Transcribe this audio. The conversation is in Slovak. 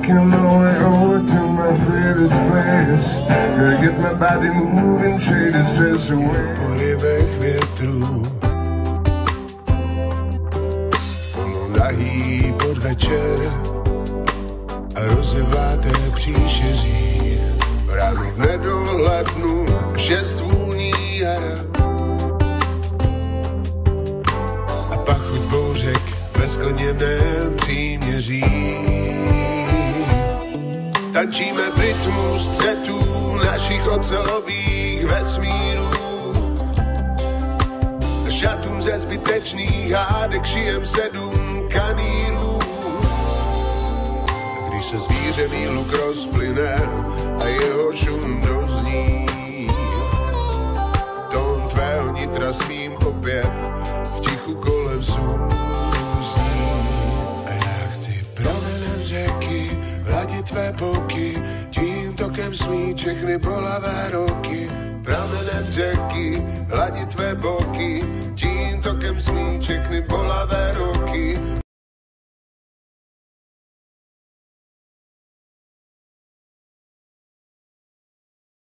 making my way over to my favorite place. Gonna get my body moving, shake the stress away. Porivech větru, nahý podvečer a rozjeváte příšeří. Ráno v nedohlednu 6 vůní jara a pachuť bouřek ve skleněném příměří. Tančíme v rytmu střetů našich ocelových vesmírů. Šatům ze zbytečných hádek šijem 7 kanírů. Když se zvíře výluk rozplyne a jeho šum dozní, tón tvého nitra smím opět v tichu kolem souzní. A já chci pramenem řeky hladit tvé boky, tím tokem smít všechny bolavé roky. Pramenem řeky hladit tvé boky, tím tokem smít všechny bolavé